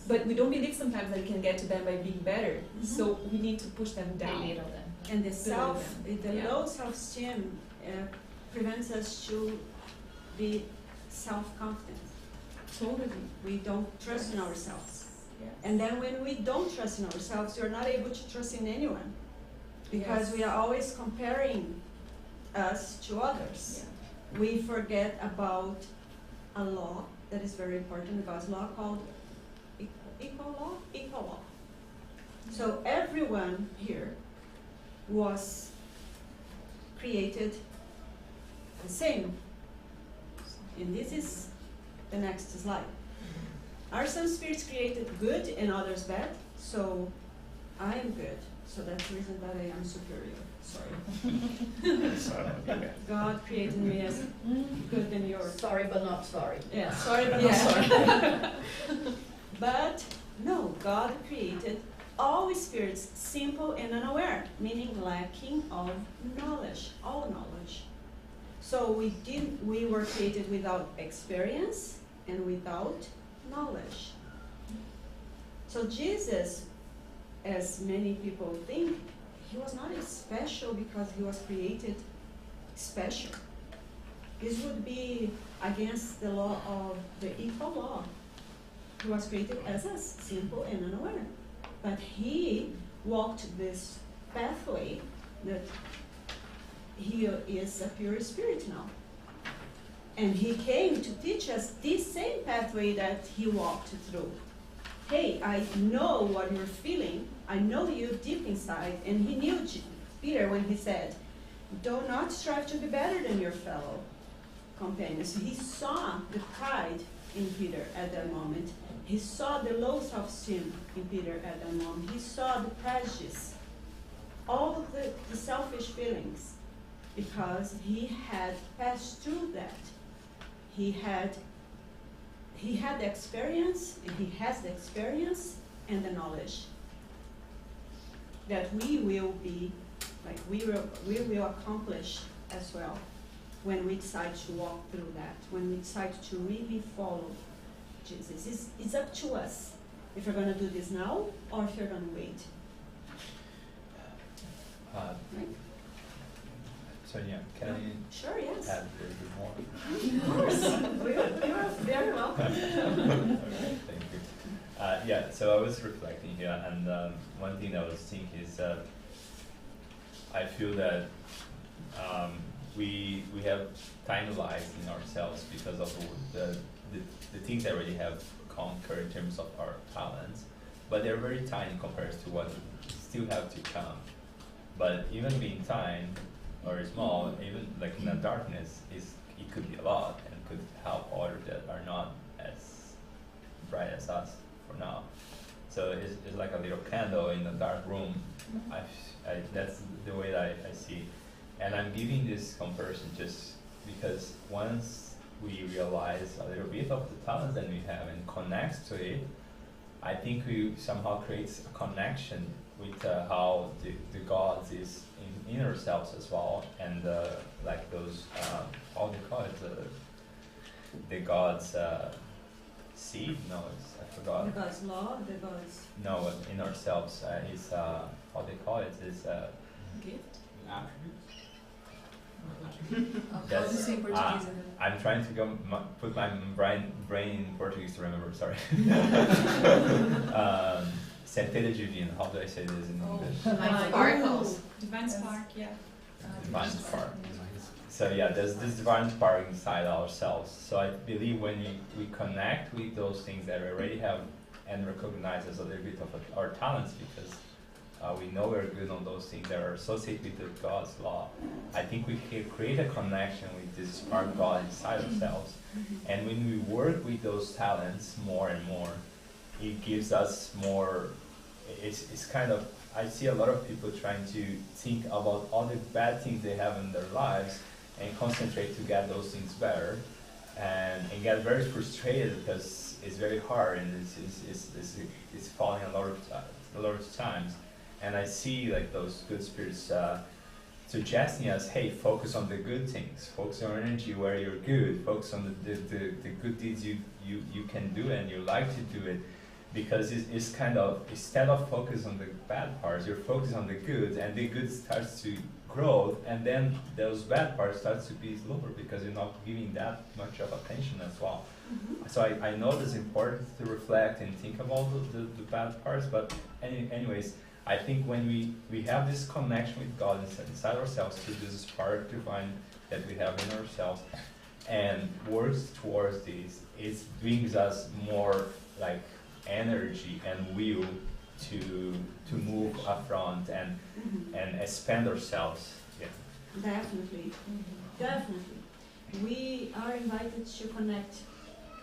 But we don't believe sometimes that we can get to them by being better, so we need to push them down. Belittle them. And the Yeah. low self-esteem prevents us to be self-confident. Totally. We don't trust in ourselves. Yeah. And then when we don't trust in ourselves, we're not able to trust in anyone. Because we are always comparing us to others. Yeah. We forget about a law that is very important, God's law, called equal law. So everyone here was created the same. And this is the next slide. Are some spirits created good and others bad? So I am good. So that's the reason that I am superior. Sorry. So, God created me as good than yours. Sorry, but not sorry. Yeah, sorry but not sorry. But no, God created all spirits simple and unaware, meaning lacking of knowledge, all knowledge. So we were created without experience and without knowledge. So Jesus, as many people think, he was not special because he was created special. This would be against the law of the equal law. He was created as us, simple and unaware. But he walked this pathway that he is a pure spirit now. And he came to teach us this same pathway that he walked through. Hey, I know what you're feeling. I know you deep inside. And he knew Peter when he said, do not strive to be better than your fellow companions. He saw the pride in Peter at that moment. He saw the low self-esteem in Peter at that moment. He saw the prejudice, all the selfish feelings. because he had passed through that. He had the experience, and he has the experience and the knowledge that we will be, like we will accomplish as well when we decide to walk through that, when we decide to really follow Jesus. It's up to us if you're going to do this now or if you're going to wait. Right? Sonia, can I Sure, yes. add a little bit more? Of course. You are very welcome. Okay, thank you. Yeah, so I was reflecting here, and one thing that I was thinking is that I feel that we have tinified in ourselves because of the things that already have conquered in terms of our talents, but they're very tiny compared to what still have to come. But even being tiny or small, even like in the darkness, it could be a lot and could help others that are not as bright as us for now. So it's like a little candle in a dark room. That's the way that I see. And I'm giving this comparison just because once we realize a little bit of the talents that we have and connect to it, I think we somehow creates a connection with how the gods is in ourselves as well, and like those how they call it, the gods seed? No, I forgot. The God's law, the God's... No, in ourselves is how they call it is Gift? How do you say Portuguese? I'm trying to put my brain in Portuguese to remember. Sorry. Centelha divina. How do I say this in English? Divine sparkles. Divine spark, yeah. Divine spark. So yeah, there's this divine spark inside ourselves. So I believe when we connect with those things that we already have and recognize as a little bit of our talents, because we know we're good on those things that are associated with God's law, I think we can create a connection with this spark God inside ourselves. And when we work with those talents more and more, it gives us more. It's kind of, I see a lot of people trying to think about all the bad things they have in their lives and concentrate to get those things better, and get very frustrated because it's very hard and it's falling a lot of times. And I see like those good spirits suggesting us, hey, focus on the good things, focus your energy where you're good, focus on the good deeds you can do and you like to do it. Because it's kind of, instead of focus on the bad parts, you're focused on the good, and the good starts to grow, and then those bad parts starts to be slower because you're not giving that much of attention as well. So I know it's important to reflect and think about the bad parts, but anyways, I think when we have this connection with God inside ourselves through this spark divine that we have in ourselves, and works towards this, it brings us more like energy and will to move up front and expand ourselves. Yeah. Definitely. Definitely. We are invited to connect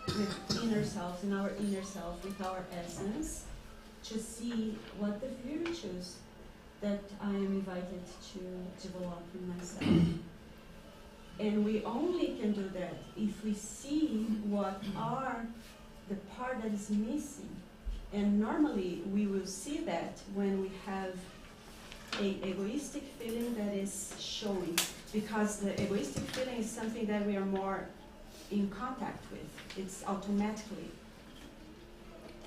with inner selves, in our inner self, with our essence, to see what the virtues that I am invited to develop in myself. And we only can do that if we see what are the part that is missing. And normally we will see that when we have an egoistic feeling that is showing, because the egoistic feeling is something that we are more in contact with. It's automatically.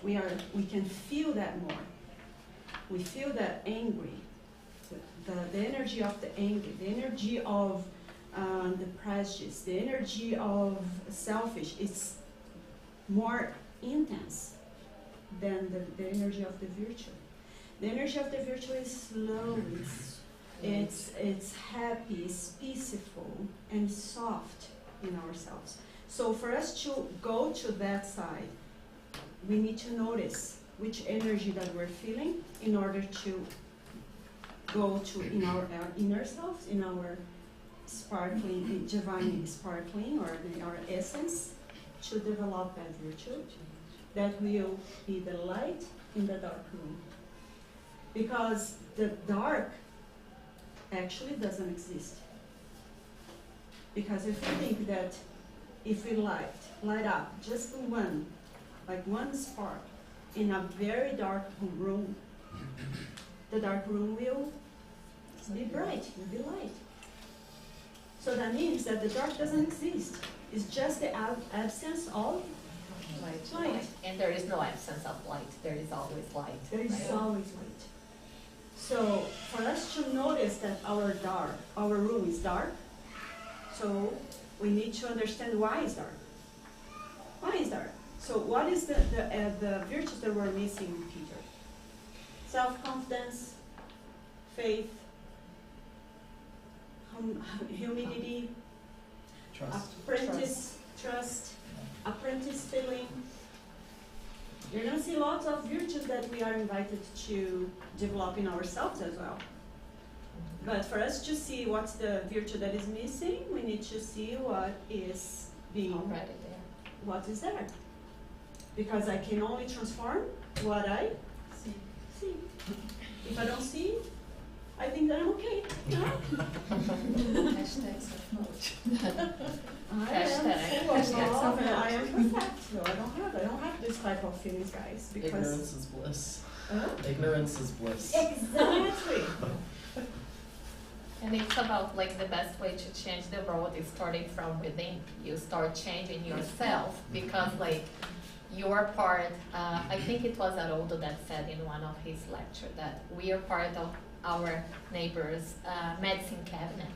We can feel that more. We feel that angry, the energy of the anger, the energy of the prejudice, the energy of selfish. It's more intense than the energy of the virtue. The energy of the virtue is slow, it's happy, it's peaceful, and soft in ourselves. So for us to go to that side, we need to notice which energy that we're feeling in order to go to in our inner selves, in our sparkling, divine sparkling, or our essence, to develop that virtue that will be the light in the dark room. Because the dark actually doesn't exist. Because if you think that if we light up just one spark in a very dark room, the dark room will be bright, will be light. So that means that the dark doesn't exist. It's just the absence of light. And there is no absence of light. There is always light. There is right? always light. So for us to notice that our room is dark, so we need to understand why it's dark. Why is dark? So what is the virtues that we're missing in Peter? Self-confidence, faith, humility, trust, apprentice feeling. You're going to see lots of virtues that we are invited to develop in ourselves as well. But for us to see what's the virtue that is missing, we need to see what is being Already there. what is there. Because I can only transform what I see. If I don't see, I think that I'm okay. Hashtag self-knowledge. I am perfect. No, I don't have this type of feelings, guys. Because Ignorance is bliss. Ignorance is bliss. Exactly. And it's about like the best way to change the world is starting from within. You start changing yourself because like your part, I think it was Haroldo that said in one of his lectures that we are part of our neighbor's medicine cabinet.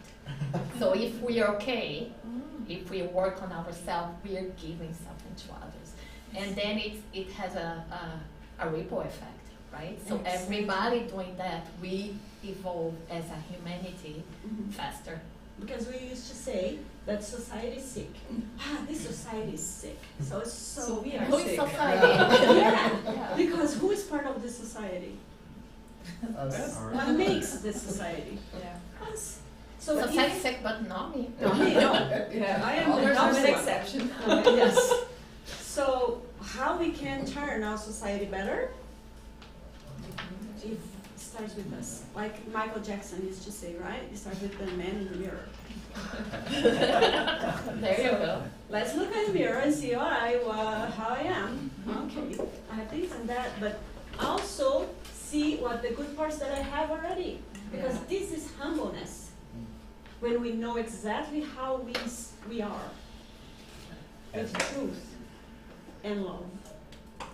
So if we are okay, if we work on ourselves, we are giving something to others. And then it has a ripple effect, right? So Exactly. everybody doing that, we evolve as a humanity faster. Because we used to say that society is sick. This society is sick. So it's so we are Who is sick. society? Yeah. Because who is part of this society? Us. What makes this society? Yeah. Us. So Society is sick, but not me. No, me, no. I am the There's opposite an one. exception. Yes. So how we can turn our society better? It starts with us. Like Michael Jackson used to say, right? It starts with the man in the mirror. There you go. Let's look in the mirror and see, all right, how I am. Okay, I have this and that, but also see what the good parts that I have already. Because this is humbleness. When we know exactly how we are. With truth and love.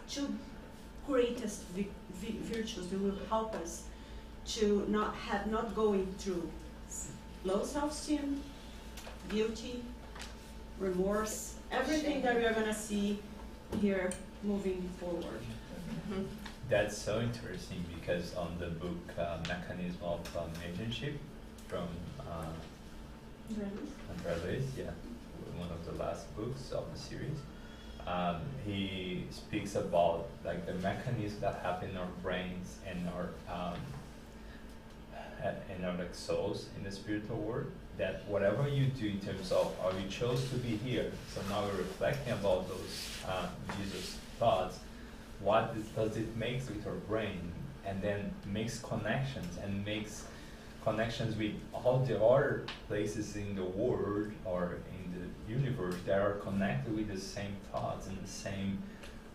Two greatest virtues that will help us to not going through low self-esteem, guilty, remorse, everything that we are going to see here moving forward. That's so interesting because on the book Mechanism of Mediumship from Bernardes, yeah, one of the last books of the series, he speaks about like the mechanisms that happen in our brains and our like souls in the spiritual world. That whatever you do in terms of, or you chose to be here, so now we're reflecting about those Jesus thoughts. What does it make with our brain, and then makes connections with all the other places in the world or in the universe that are connected with the same thoughts and the same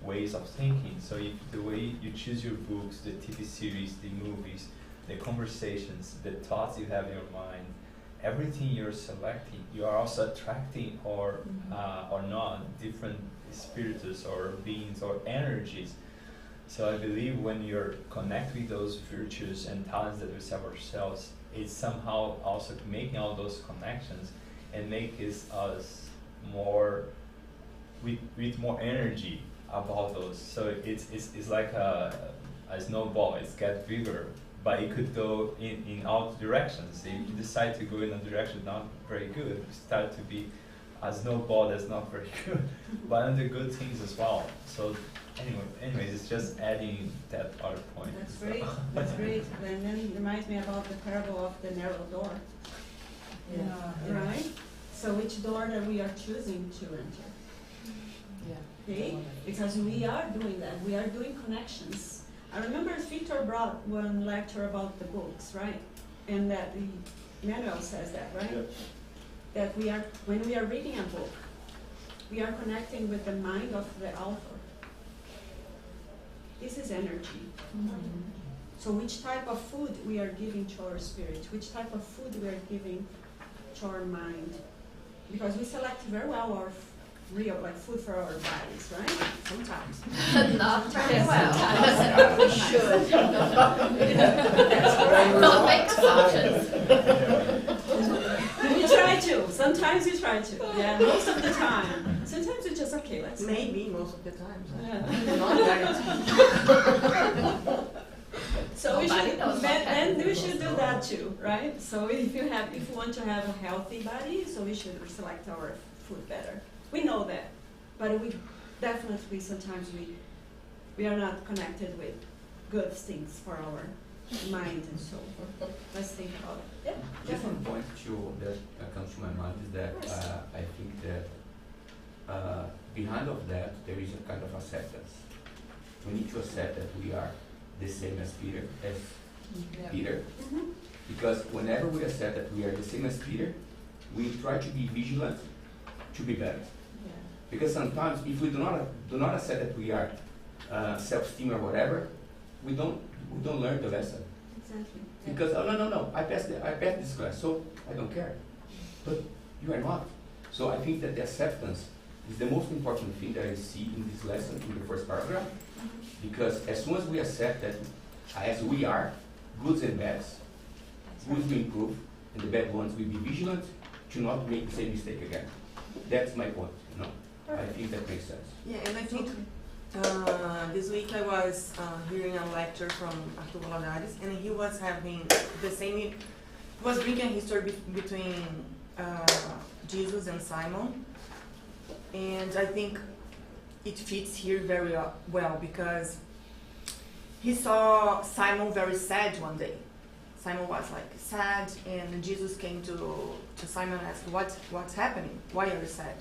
ways of thinking. So if the way you choose your books, the TV series, the movies, the conversations, the thoughts you have in your mind, everything you're selecting, you are also attracting or not different spiritus or beings or energies. So I believe when you're connected with those virtues and talents that we have ourselves, it's somehow also making all those connections and make us more with more energy about those. So it's like a snowball. It's get bigger, but it could go in all directions. If you decide to go in a direction not very good, you start to be a snowball that's not very good, but under good things as well. So anyways, it's just adding that other point. That's great. That's great. And then it reminds me about the parable of the narrow door. Right? So which door that we are choosing to enter? Okay? Because we are doing that. We are doing connections. I remember Victor brought one lecture about the books, right? And that the manual says that, right? Yep. that when we are reading a book, we are connecting with the mind of the author. This is energy. So which type of food we are giving to our spirit, which type of food we are giving to our mind. Because we select very well our real, like food for our bodies, right? Sometimes. Not very well. We should. Don't make assumptions. We try to. Sometimes we try to. Yeah, most of the time. Sometimes it's just okay. Let's. Maybe most of the time. Yeah. Not guaranteed. So we Nobody should, knows what then happens. we should do that too, right? So if you want to have a healthy body, so we should select our food better. We know that, but we definitely sometimes we are not connected with good things for our mind and soul. Let's think about it. Yeah. Just one point that comes to my mind is that I think that behind of that there is a kind of acceptance. We need to accept that we are the same as Peter, because whenever we accept that we are the same as Peter, we try to be vigilant to be better. Yeah. Because sometimes if we do not accept that we are self-esteem or whatever, we don't learn the lesson. Exactly. Because no, I passed this class, so I don't care. But you are not. So I think that the acceptance is the most important thing that I see in this lesson in the first paragraph. Because as soon as we accept that as we are, goods and bads, goods will improve and the bad ones will be vigilant to not make the same mistake again. That's my point, you know. I think that makes sense. Yeah, and I think this week I was hearing a lecture from Bernardes, and he was having the same. He was bringing a history between Jesus and Simon, and I think it fits here very well because he saw Simon very sad one day. Simon was like sad, and Jesus came to Simon and asked, "What's happening? Why are you sad?"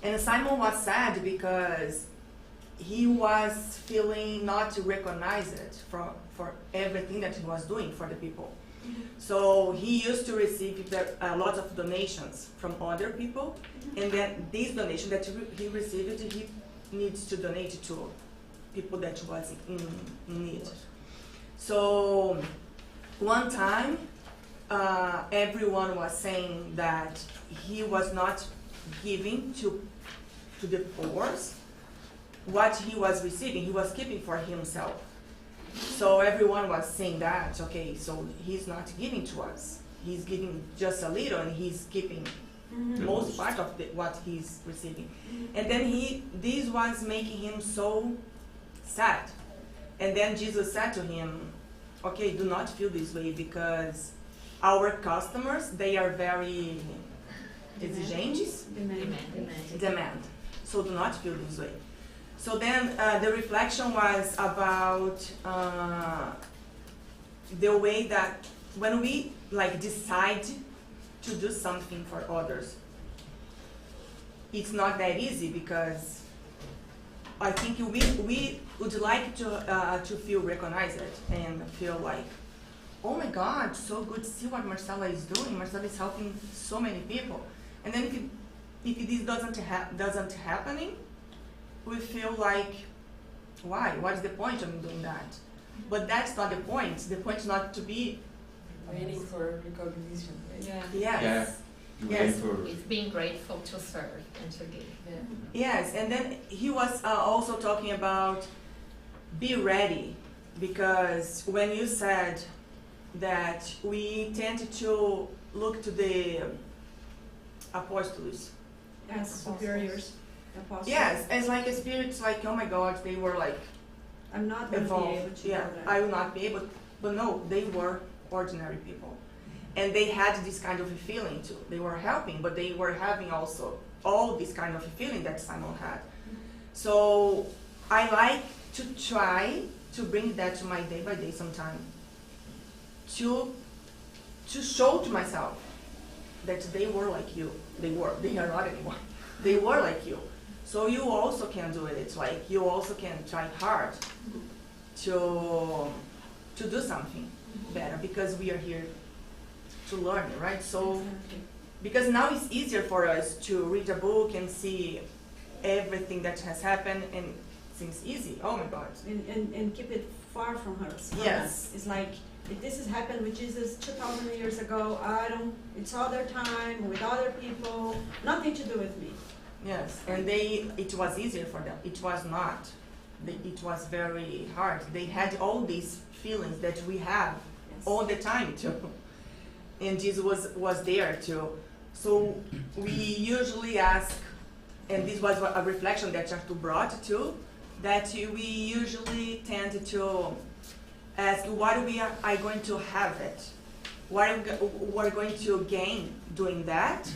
And Simon was sad because he was feeling not recognized for everything that he was doing for the people. So he used to receive a lot of donations from other people, and then these donations that he received, he needs to donate to people that was in need. So one time, everyone was saying that he was not giving to the poor what he was receiving, he was keeping for himself. So everyone was saying that, okay, so he's not giving to us. He's giving just a little and he's keeping most part of what he's receiving. And then this was making him so sad. And then Jesus said to him, okay, do not feel this way because our customers, they are very exigentes, demand. So do not feel this way. So then the reflection was about the way that when we decide to do something for others, it's not that easy because I think we would like to feel recognized and feel like, oh my God, so good to see what Marcela is doing. Marcela is helping so many people. And then if this doesn't happening, we feel like, why? What's the point of doing that? But that's not the point. The point is not to be waiting for recognition. Right? Yeah. yes. Yes. It's being grateful to serve and to give. Yeah. Yes, and then he was also talking about be ready, because when you said that we tend to look to the apostles. Yes, superiors, apostles. Yes, as like a spirit, like, oh my God, they were like I'm not going to be evolved. able to Yeah, do that. I will not be able, but no, they were ordinary people. And they had this kind of a feeling too. They were helping, but they were having also all this kind of a feeling that Simon had. So I like to try to bring that to my day by day sometime. To show to myself that they were like you. They are not anymore. They were like you. So you also can do it. It's like you also can try hard to do something better because we are here to learn, right? So because now it's easier for us to read a book and see everything that has happened, and it seems easy. Oh my God. And keep it far from us. Yes. It's like, if this has happened with Jesus 2,000 years ago, it's other time, with other people, nothing to do with me. Yes, and it was easier for them. It was not. It was very hard. They had all these feelings that we have all the time too. And Jesus was there too. So we usually ask, and this was a reflection that Arthur brought too, that we usually tend to ask, what we are going to have it? What we're going to gain doing that?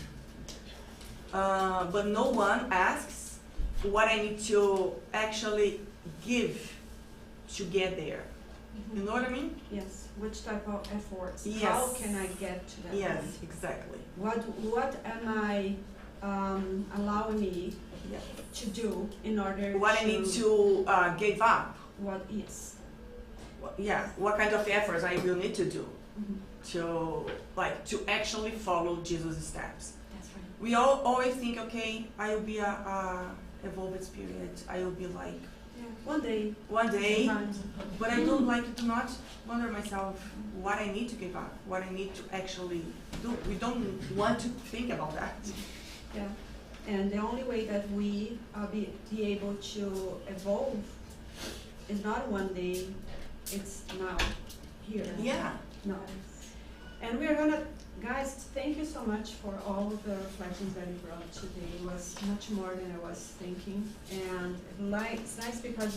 But no one asks what I need to actually give to get there. You know what I mean? Yes. Which type of efforts? Yes. How can I get to that Yes, point? exactly. What am I allowing me Yeah. to do in order What to... I need to give up. What is? Yeah, what kind of efforts I will need to do Mhm. to actually follow Jesus' steps. That's right. We all always think, okay, I will be a evolved spirit. I will be like Yeah. One day. one day, Sometimes. but I don't do not wonder myself what I need to give up, what I need to actually do. We don't want to think about that. Yeah. And the only way that we be able to evolve is not one day, it's now, here. Yeah. No. And we're gonna, guys, thank you so much for all of the reflections that you brought today. It was much more than I was thinking. And it's nice because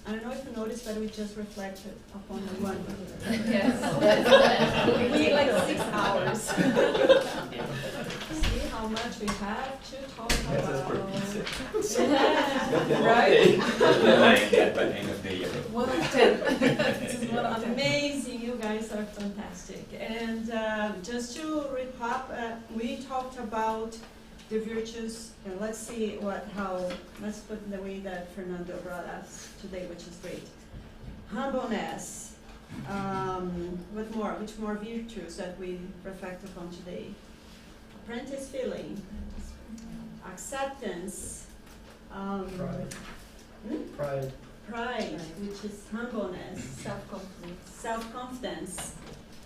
I don't know if you noticed, but we just reflected upon the one. Yes. We need like 6 hours. See how much we have to talk Yes, that's about. perfect. Yeah. Right? Like that by the end of the year. 1 of 10. This is 1 of 10. Amazing, you guys are fantastic. And just to recap, we talked about the virtues, and let's see let's put in the way that Fernando brought us today, which is great. Humbleness, which more virtues that we reflect upon today? Apprentice feeling, acceptance, Pride. hmm? Pride. Pride, which is humbleness, Self-confidence. self-confidence,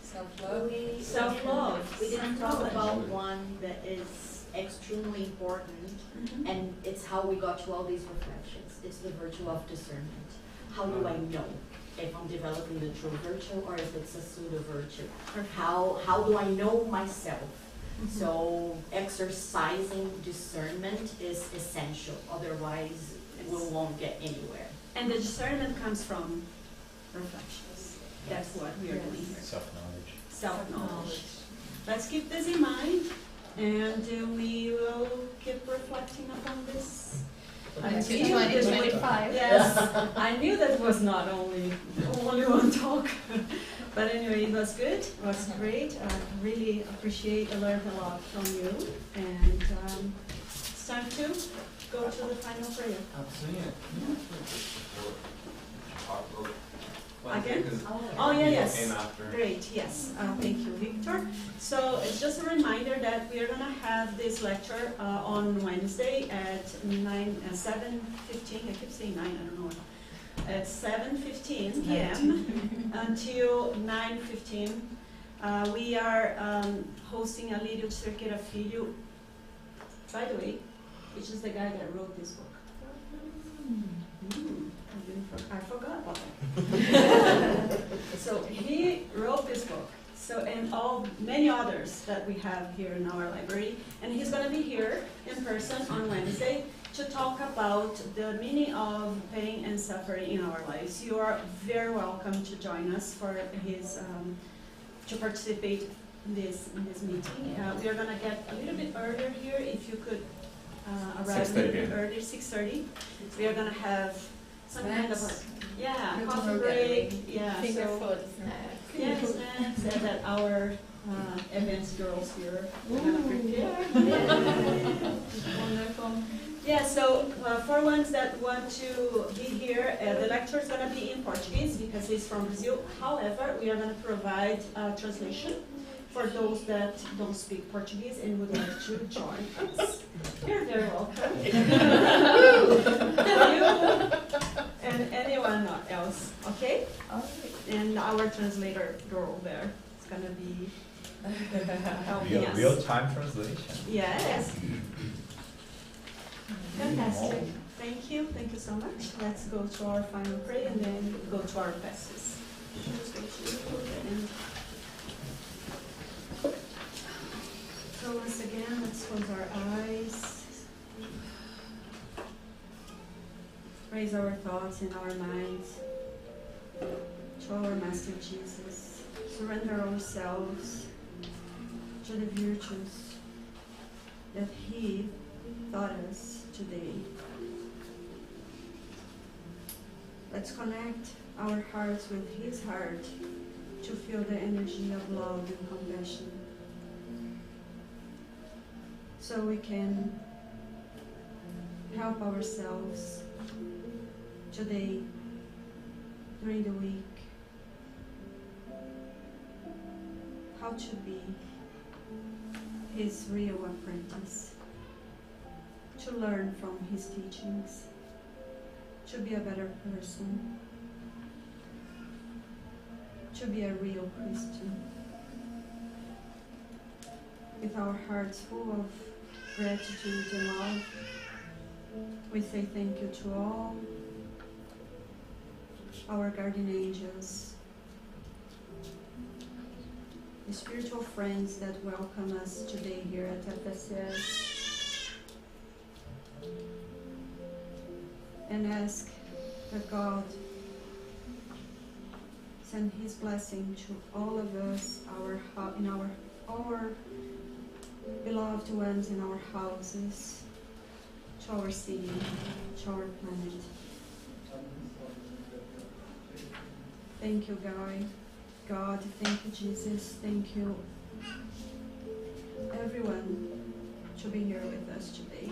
Self-love. self-love. We didn't talk self-knowledge. about one that is extremely important, Mhm. and it's how we got to all these reflections. It's the virtue of discernment. How do I know if I'm developing the true virtue or if it's a pseudo virtue? How do I know myself? Mhm. So exercising discernment is essential. Otherwise, we won't get anywhere. And the discernment comes from reflections. That's what we are doing here. Self-knowledge. Self-knowledge. Let's keep this in mind, and we will keep reflecting upon this. Until knew this would- 2025. Yes, I knew that was not only one talk. But anyway, it was good, it was great. I really appreciate, I learned a lot from you. And it's time to go to the final prayer. Again? Oh, yeah, yes. Great, yes. Thank you, Victor. So it's just a reminder that we are going to have this lecture on Wednesday at 7:15. I keep saying 9, I don't know. At 7:15 p.m. until 9:15. We are hosting a little circuit of video, by the way, which is the guy that wrote this book. I forgot about that. So he wrote this book. So and many others that we have here in our library, and he's going to be here in person on Wednesday to talk about the meaning of pain and suffering in our lives. You are very welcome to join us for his to participate in this meeting. We are going to get a little bit earlier here. If you could arrive a little bit earlier, 6:30. We are going to have some kind of coffee break. Yeah, Finger so food snacks. yeah, snacks that our events girls here are gonna prepare. Wonderful. Yeah, so for ones that want to be here, the lecture is going to be in Portuguese because he's from Brazil. However, we are going to provide translation For those that don't speak Portuguese and would like to join us, you're very welcome. You and anyone else, okay? And our translator girl there is gonna be helping us. Real-time translation. Yes. Fantastic. Thank you so much. Let's go to our final prayer and then go to our passes. Let's go to the end. So once again, let's close our eyes. Raise our thoughts and our minds to our Master Jesus. Surrender ourselves to the virtues that He taught us today. Let's connect our hearts with His heart to feel the energy of love and compassion, so we can help ourselves today, during the week, how to be His real apprentice, to learn from His teachings, to be a better person, to be a real Christian, with our hearts full of gratitude and love. We say thank you to all our guardian angels, the spiritual friends that welcome us today here at FSS, and ask that God send His blessing to all of us, our beloved ones in our houses, to our city, to our planet. Thank you, God. Thank you, Jesus. Thank you, everyone, to be here with us today.